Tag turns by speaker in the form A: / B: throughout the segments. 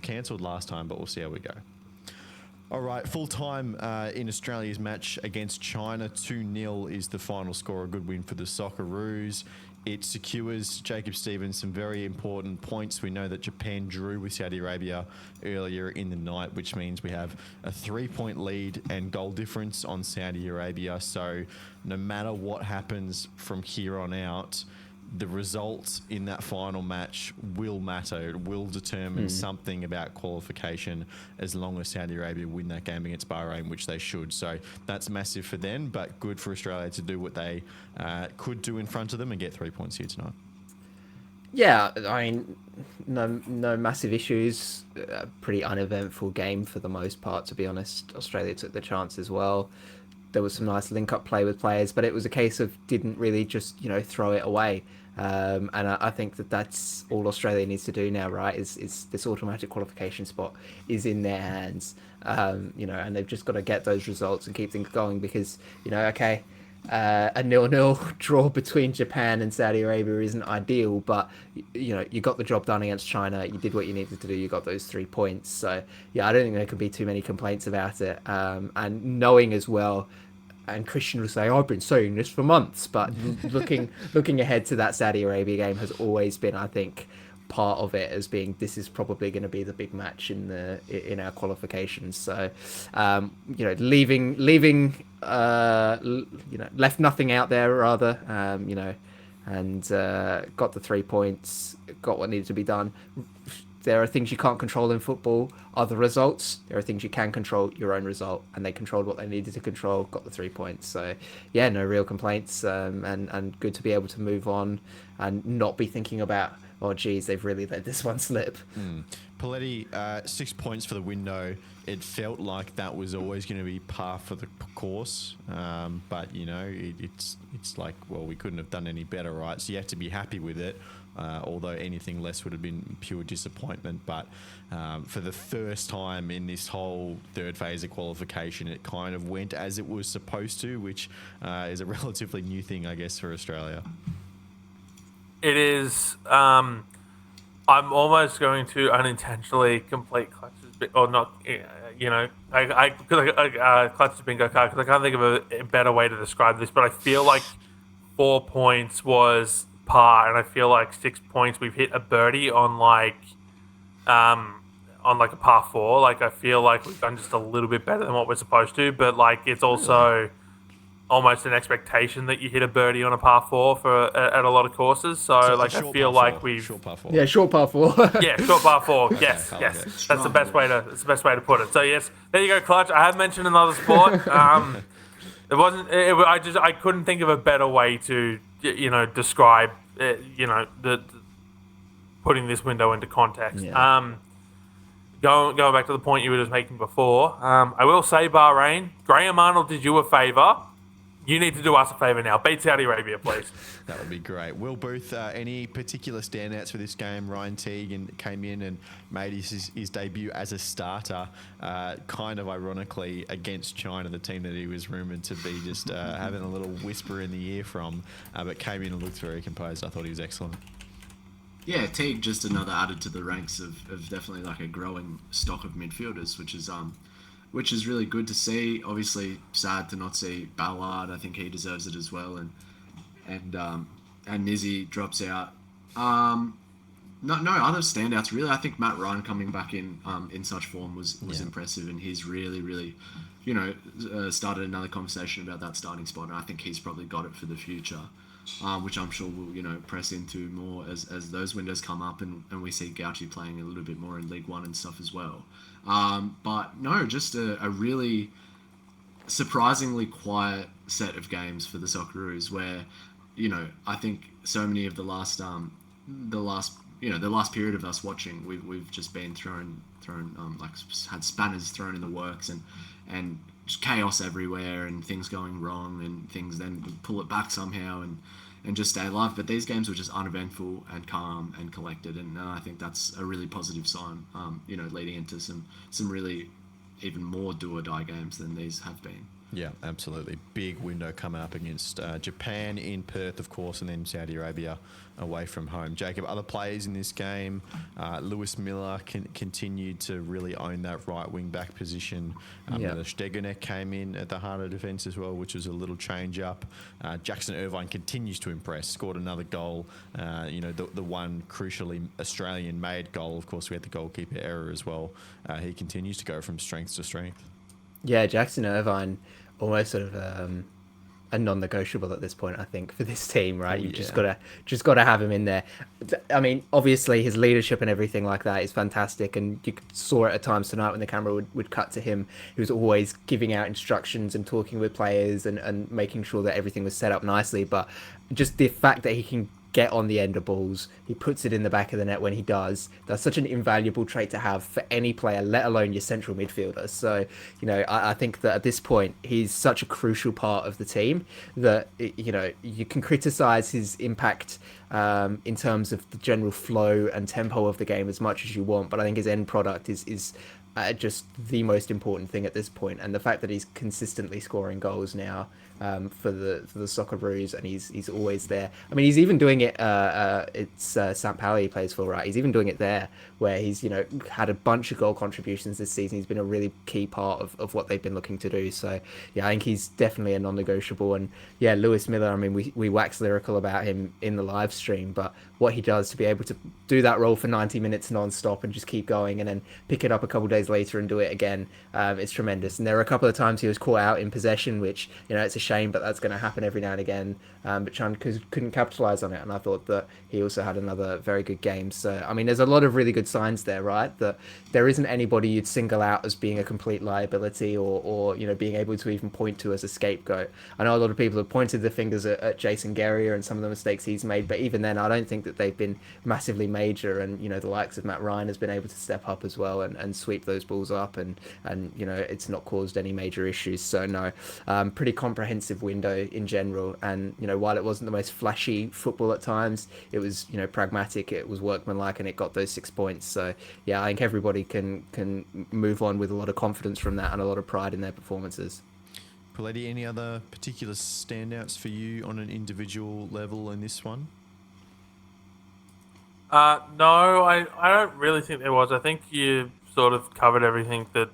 A: cancelled last time, but we'll see how we go. All right, full time in Australia's match against China, 2-0 is the final score. A good win for the Socceroos. It secures Jacob Stevens some very important points. We know that Japan drew with Saudi Arabia earlier in the night, which means we have a 3-point lead and goal difference on Saudi Arabia. So no matter what happens from here on out, the results in that final match will matter. It will determine something about qualification as long as Saudi Arabia win that game against Bahrain, which they should. So that's massive for them, but good for Australia to do what they could do in front of them and get 3 points here tonight.
B: Yeah, I mean, no massive issues. Pretty uneventful game for the most part, to be honest. Australia took the chance as well. There was some nice link-up play with players, but it was a case of didn't really just, throw it away. And I think that's all Australia needs to do now, right? Is this automatic qualification spot is in their hands, and they've just got to get those results and keep things going because, a 0-0 draw between Japan and Saudi Arabia isn't ideal, but you got the job done against China. You did what you needed to do. You got those 3 points. So yeah, I don't think there could be too many complaints about it. And knowing as well. And Christian will say, I've been saying this for months, but looking ahead to that Saudi Arabia game has always been, I think, part of it as being this is probably going to be the big match in our qualifications. So, leaving left nothing out there rather, and got the 3 points, got what needed to be done. There are things you can't control in football, other results. There are things you can control, your own result. And they controlled what they needed to control, got the 3 points. So, yeah, no real complaints. And good to be able to move on and not be thinking about, oh, geez, they've really let this one slip.
A: Paletti, 6 points for the window. It felt like that was always going to be par for the course. But, it's like, well, we couldn't have done any better, right? So you have to be happy with it. Although anything less would have been pure disappointment. But for the first time in this whole third phase of qualification, it kind of went as it was supposed to, which is a relatively new thing, I guess, for Australia.
C: It is. I'm almost going to unintentionally complete Clutch's, or not, Clutch's bingo card, because I can't think of a better way to describe this, but I feel like 4 points was par, and I feel like 6 points we've hit a birdie on like a par 4. Like I feel like we've done just a little bit better than what we're supposed to, but like it's also almost an expectation that you hit a birdie on a par 4 at a lot of courses. So like I feel like we've
A: short par 4.
B: Yeah, short par 4.
C: Yeah, short par 4. Yes,
A: like
C: yes.
A: it.
C: That's the best way to put it. So yes, there you go, Clutch. I have mentioned another sport. It wasn't. I couldn't think of a better way to describe the putting this window into context.
B: Yeah.
C: Going back to the point you were just making before. I will say Bahrain. Graham Arnold did you a favour. You need to do us a favour now. Beat Saudi Arabia, please.
A: That would be great. Will Booth, any particular standouts for this game? Ryan Teague came in and made his debut as a starter, kind of ironically against China, the team that he was rumoured to be just having a little whisper in the ear from, but came in and looked very composed. I thought he was excellent.
D: Yeah, Teague just another added to the ranks of definitely like a growing stock of midfielders, which is really good to see. Obviously, sad to not see Ballard. I think he deserves it as well. And Nizzy drops out. No other standouts really. I think Matt Ryan coming back in such form was impressive, and he's really started another conversation about that starting spot. And I think he's probably got it for the future, which I'm sure we'll press into more as those windows come up and we see Gauchi playing a little bit more in League One and stuff as well. But no, just a really surprisingly quiet set of games for the Socceroos, where I think so many of the last period of us watching, we've just been thrown like had spanners thrown in the works and just chaos everywhere and things going wrong and things then pull it back somehow and just stay alive. But these games were just uneventful and calm and collected, and I think that's a really positive sign, leading into some really even more do or die games than these have been.
A: Yeah, absolutely. Big window coming up against Japan in Perth, of course, and then Saudi Arabia away from home. Jacob, other players in this game, Lewis Miller continued to really own that right wing back position. Stegenek came in at the heart of defence as well, which was a little change up. Jackson Irvine continues to impress, scored another goal. The one crucially Australian-made goal. Of course, we had the goalkeeper error as well. He continues to go from strength to strength.
B: Yeah, Jackson Irvine, almost sort of a non-negotiable at this point, I think, for this team, right? You've just gotta have him in there. I mean, obviously his leadership and everything like that is fantastic, and you saw it at times tonight when the camera would cut to him. He was always giving out instructions and talking with players and making sure that everything was set up nicely. But just the fact that he can get on the end of balls, he puts it in the back of the net when he does. That's such an invaluable trait to have for any player, let alone your central midfielder. So, I think that at this point, he's such a crucial part of the team that, you can criticize his impact in terms of the general flow and tempo of the game as much as you want. But I think his end product is just the most important thing at this point. And the fact that he's consistently scoring goals now for the Socceroos, and he's always there. I mean, he's even doing it. It's St. Pauli he plays for, right? He's even doing it there, where he's had a bunch of goal contributions this season. He's been a really key part of what they've been looking to do. So yeah, I think he's definitely a non-negotiable. And yeah, Lewis Miller. I mean, we wax lyrical about him in the live stream, but what he does to be able to do that role for 90 minutes non-stop and just keep going, and then pick it up a couple of days later and do it again, it's tremendous. And there were a couple of times he was caught out in possession, which it's a shame, but that's going to happen every now and again. But Chan couldn't capitalize on it, and I thought that he also had another very good game. So I mean, there's a lot of really good signs there, right? That there isn't anybody you'd single out as being a complete liability or being able to even point to as a scapegoat. I know a lot of people have pointed their fingers at Jason Guerrier and some of the mistakes he's made, but even then, I don't think that they've been massively major. And the likes of Matt Ryan has been able to step up as well and sweep those balls up, and it's not caused any major issues. So no, pretty comprehensive window in general. And while it wasn't the most flashy football at times, it was pragmatic, it was workmanlike, and it got those 6 points. So yeah, I think everybody can move on with a lot of confidence from that and a lot of pride in their performances.
A: Paletti, any other particular standouts for you on an individual level in this one?
C: No, I don't really think there was. I think you sort of covered everything that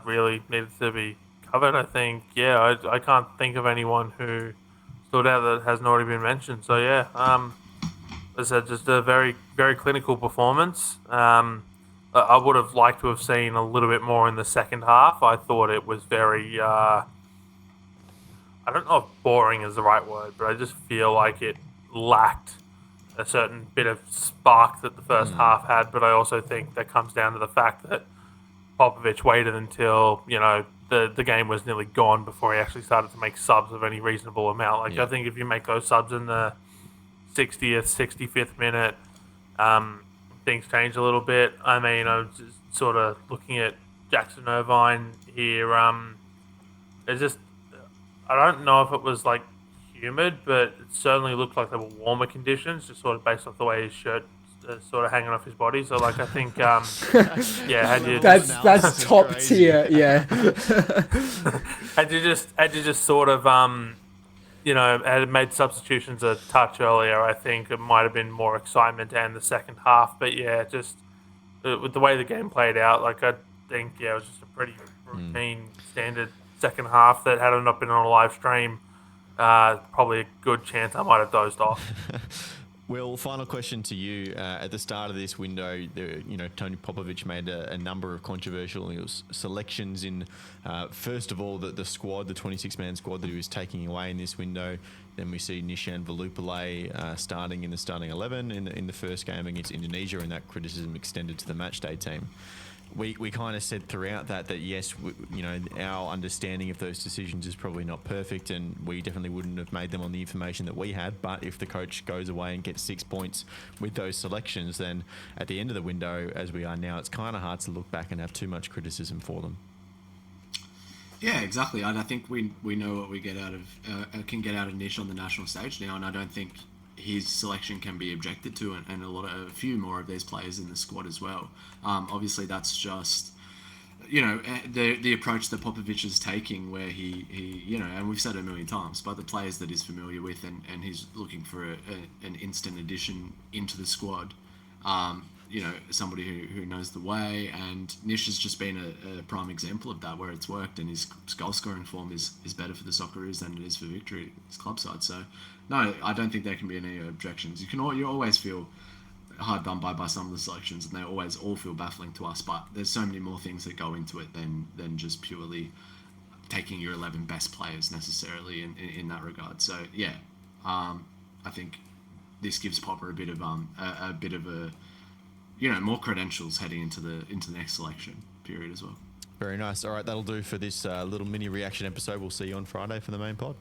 C: really needed to be covered. I think, I can't think of anyone who stood out that hasn't already been mentioned. So yeah, as I said, just a very, very clinical performance. I would have liked to have seen a little bit more in the second half. I thought it was very, I don't know if boring is the right word, but I just feel like it lacked a certain bit of spark that the first half had. But I also think that comes down to the fact that Popovic waited until, the game was nearly gone before he actually started to make subs of any reasonable amount. I think if you make those subs in the 60th, 65th minute, things change a little bit. I mean, I was just sort of looking at Jackson Irvine here. It's just, I don't know if it was like humid, but it certainly looked like there were warmer conditions, just sort of based off the way his shirt sort of hanging off his body. So I think had you
B: that's top tier. Yeah.
C: had you just sort of had made substitutions a touch earlier, I think it might have been more excitement and the second half. But yeah, just with the way the game played out, I think it was just a pretty routine standard second half that had it not been on a live stream, probably a good chance I might have dozed off.
A: Will, final question to you. At the start of this window, Tony Popovic made a number of controversial selections in, first of all, the squad, the 26-man squad that he was taking away in this window. Then we see Nishan Velupillay starting in the starting 11 in the first game against Indonesia, and that criticism extended to the matchday team. We kind of said throughout that yes, our understanding of those decisions is probably not perfect, and we definitely wouldn't have made them on the information that we had. But if the coach goes away and gets 6 points with those selections, then at the end of the window, as we are now, it's kind of hard to look back and have too much criticism for them.
D: Yeah, exactly. And I think we know what we get out of can get out of Nish on the national stage now, and I don't think his selection can be objected to, and a few more of these players in the squad as well. Obviously, that's just the approach that Popovich is taking, where he and we've said it a million times, but the players that he's familiar with, and he's looking for an instant addition into the squad. Somebody who knows the way, and Nish has just been a prime example of that, where it's worked, and his goal scoring form is better for the Socceroos than it is for Victory, his club side. So, no, I don't think there can be any objections. You always feel hard done by some of the selections, and they always all feel baffling to us. But there's so many more things that go into it than just purely taking your 11 best players necessarily in that regard. So yeah, I think this gives Popper a bit of more credentials heading into the next selection period as well.
A: Very nice. All right, that'll do for this little mini reaction episode. We'll see you on Friday for the main pod.